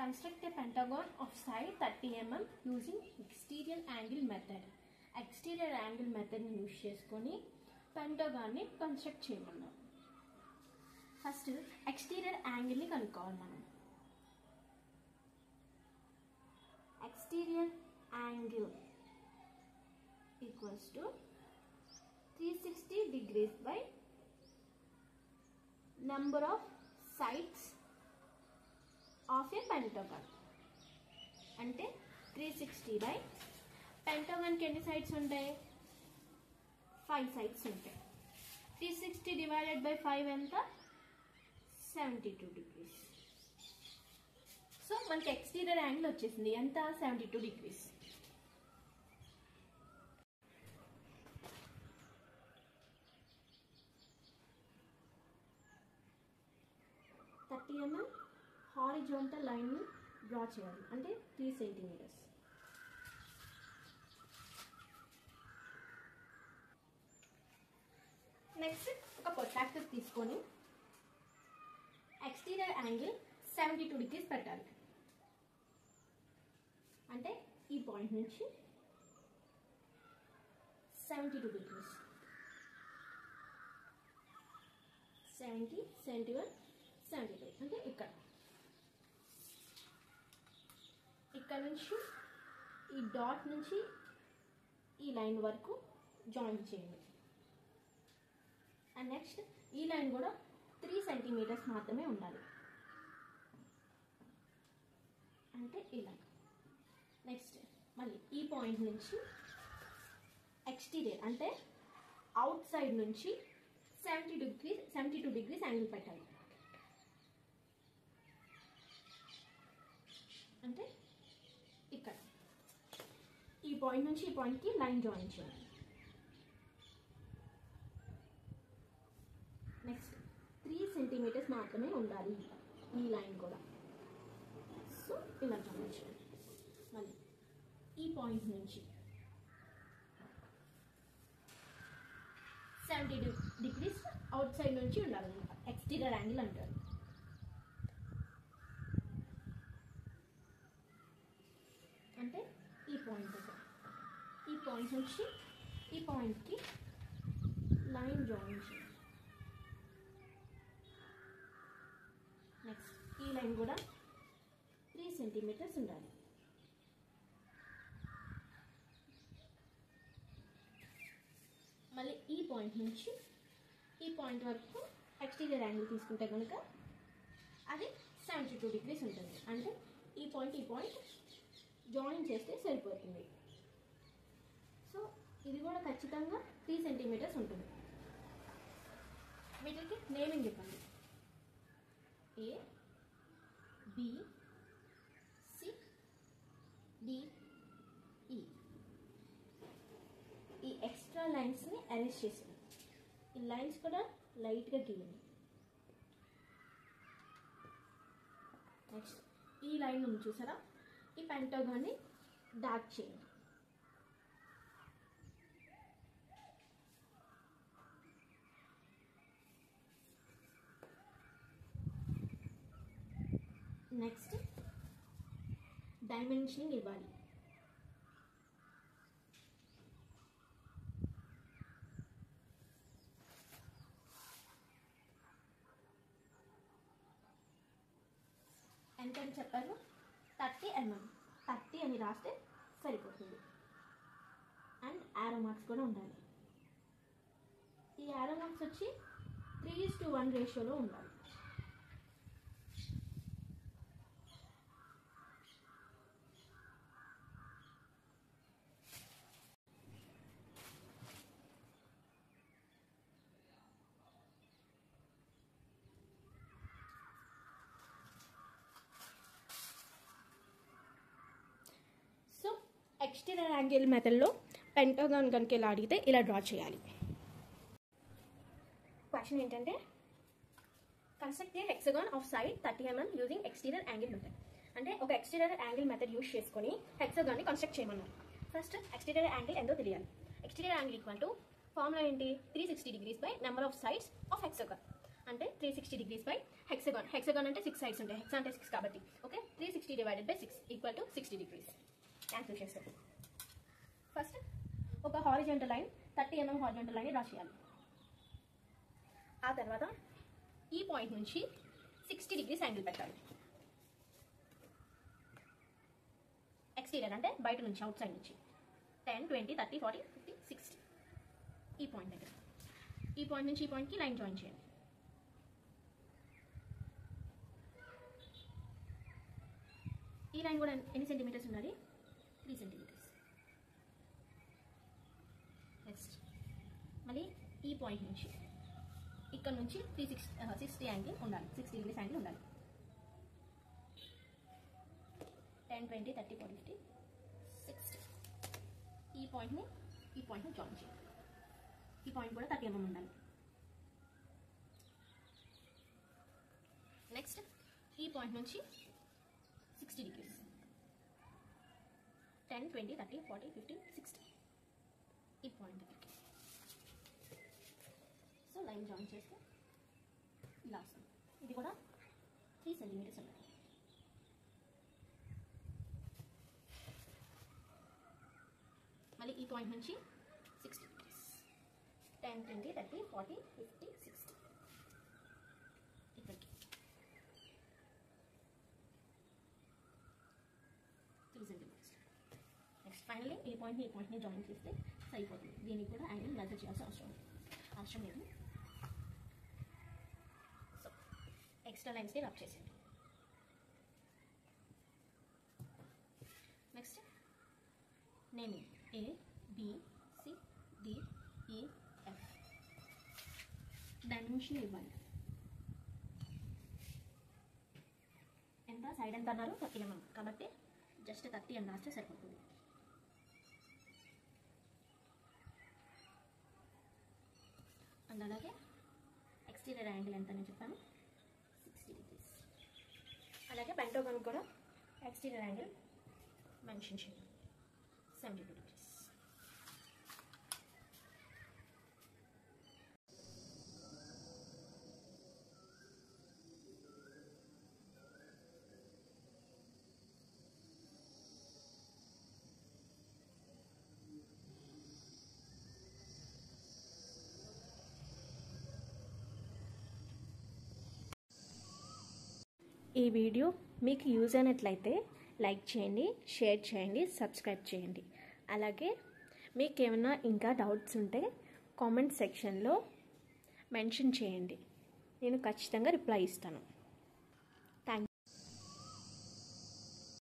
Construct a pentagon of side 30 mm using exterior angle method. Exterior angle method ni use చేసుకొని pentagon ని construct చేయమన్నాం. First exterior angle ని కనుక్కోవాలి మనం. Exterior angle equals to 360 degrees by number of sides of a pentagon. అంటే 360 by pentagon కి ఎన్ని sides ఉంటాయి? 5 sides ఉంటాయి. 360 డివైడెడ్ బై 5 ఎంత? 72 degrees. సో మనకి ఎక్స్టీరియర్ యాంగిల్ వచ్చేసింది ఎంత? 72 degrees. హారిజాంటల్ లైన్ ని డ్రా చేయాలి, అంటే 3 centimeters. నెక్స్ట్ ఒక ప్రొట్రాక్టర్ తీసుకొని ఎక్స్టీరియర్ యాంగిల్ 72 degrees పెట్టాలి. అంటే ఈ పాయింట్ నుంచి 72 degrees, 70, 71, 72 అంటే ఇక్కడ నుంచి ఈ డాట్ నుంచి ఈ లైన్ వరకు జాయిన్ చేయండి. అండ్ నెక్స్ట్ ఈ లైన్ కూడా 3 centimeters మాత్రమే ఉండాలి, అంటే ఇలా. నెక్స్ట్ మళ్ళీ ఈ పాయింట్ నుంచి ఎక్స్టీరియర్ అంటే అవుట్ సైడ్ నుంచి 72 degrees యాంగిల్ పెట్టాలి. అంటే ఇక్కడ ఈ పాయింట్ నుంచి ఈ పాయింట్కి లైన్ జాయిన్ చేయాలి. నెక్స్ట్ 3 centimeters మాత్రమే ఉండాలి ఈ లైన్ కూడా. సో ఇలా జాయిన్ చేయాలి. మళ్ళీ ఈ పాయింట్ నుంచి 70 degrees అవుట్ సైడ్ నుంచి ఉండాలి, ఎక్స్టీరియర్ యాంగిల్ అంటారు. అంటే ఈ పాయింట్ నుంచి ఈ పాయింట్కి లైన్ జాయిన్ చేయాలి. నెక్స్ట్ ఈ లైన్ కూడా 3 centimeters ఉండాలి. మళ్ళీ ఈ పాయింట్ నుంచి ఈ పాయింట్ వరకు ఎక్స్టీరియర్ యాంగిల్ తీసుకుంటే కనుక అది 72 degrees ఉంటుంది. అంటే ఈ పాయింట్ జాయిన్ చేస్తే సరిపోతుంది. సో ఇది కూడా ఖచ్చితంగా 3 centimeters ఉంటుంది. వీటికి నేమింగ్ ఇవ్వండి. A, B, C, D, E. ఈ ఎక్స్ట్రా లైన్స్ని అరేంజ్ చేసాను. ఈ లైన్స్ కూడా లైట్గా గీయండి. నెక్స్ట్ ఈ లైన్ ఉంది చూసారా, ఈ పెంటగాన్ని డార్క్ చేయండి. నెక్స్ట్ డైమెన్షనింగ్ ఇవ్వాలి. ఎంత అని చెప్పారు? 30 mm. 30 అని రాస్తే సరిపోతుంది. అండ్ యారో మార్క్స్ కూడా ఉండాలి. ఈ యారో మార్క్స్ వచ్చి 3:1 రేషియోలో ఉండాలి. ఎక్స్టీరియర్ యాంగిల్ మెథడ్లో పెంటగాన్ కనుక ఇలా అడిగితే ఇలా డ్రా చేయాలి. క్వశ్చన్ ఏంటంటే construct a hexagon of side 30 mm using exterior angle method. అంటే ఒక ఎక్స్టీరియర్ యాంగిల్ మెథడ్ యూజ్ చేసుకొని హెక్సగాన్ని కన్స్ట్రక్ట్ చేయమన్నారు. ఫస్ట్ ఎక్స్టీరియర్ యాంగిల్ ఎంతో తెలియాలి. Exterior angle equal to formula ఏంటి? 360 degrees by number of sides of hexagon. అంటే 360 degrees by hexagon. Hexagon అంటే 6 sides ఉంటాయి, హెక్సా అంటే 6 కాబట్టి okay. 360 divided by 6 equal to 60 degrees. Cancel చేస్తాం. ఫస్ట్ ఒక horizontal line 30 mm horizontal line draw చేయాలి. ఆ తర్వాత ఈ పాయింట్ నుంచి 60 degrees యాంగిల్ పెట్టాలి. ఎక్స్టీరియర్ అంటే బయట నుంచి, అవుట్ సైడ్ నుంచి 10, 20, 30, 40, 50, 60 ఈ పాయింట్ దగ్గర. ఈ పాయింట్ నుంచి ఈ పాయింట్కి లైన్ జాయిన్ చేయండి. ఈ లైన్ కూడా ఎన్ని సెంటీమీటర్స్ ఉండాలి? 3 సెంటీమీటర్స్. నెక్స్ట్ మళ్ళీ ఈ పాయింట్ నుంచి ఇక్కడ నుంచి 360 యాంగిల్ ఉండాలి, 60 degrees యాంగిల్ ఉండాలి. 10, 20, 30, 40, 50, 60 ఈ పాయింట్ని జాయిన్ చేయాలి. ఈ పాయింట్ కూడా 30 mm ఉండాలి. నెక్స్ట్ ఈ పాయింట్ నుంచి 60 degrees 10, 20, 30, 40, 50, 60 ఈ పాయింట్ దగ్గరికి. సో లైన్ జాయిన్ చేస్తే ఇలా వస్తుంది. ఇది కూడా 3 సెంటీమీటర్స్ ఉండాలి. మళ్ళీ ఈ పాయింట్ నుంచి 60 degrees 10, 20, 30, 40, 50, 60 ఇక్కడికి 3 సెంటీమీటర్స్. నెక్స్ట్ ఫైనల్లీ ఈ పాయింట్ని జాయిన్ చేస్తే సరిపోతుంది. దీనికి కూడా యాంగిల్ మెజర్ చేయాల్సిన అవసరం లేదు. సో ఎక్స్ట్రా లైన్స్ని రబ్ చేసేయండి. Next name A, B, C, D, E, F dimension ఇవ్వాలి. ఎంత సైడ్ ఎంత అన్నారు? 30 mm కాబట్టి జస్ట్ 30 అని రాస్తే సరిపోతుంది. అండ్ అలాగే ఎక్స్టీరియర్ యాంగిల్ ఎంత అని చెప్పాను? 60 degrees. అలాగే పెంటోగాన్ కూడా ఎక్స్టీరియర్ యాంగిల్ మెన్షన్ చేయాలి, 72 degrees. ఈ వీడియో మీకు యూజ్ అయినట్లయితే లైక్ చేయండి, షేర్ చేయండి, సబ్స్క్రైబ్ చేయండి. అలాగే మీకు ఏమైనా ఇంకా డౌట్స్ ఉంటే కామెంట్ సెక్షన్లో మెన్షన్ చేయండి, నేను ఖచ్చితంగా రిప్లై ఇస్తాను.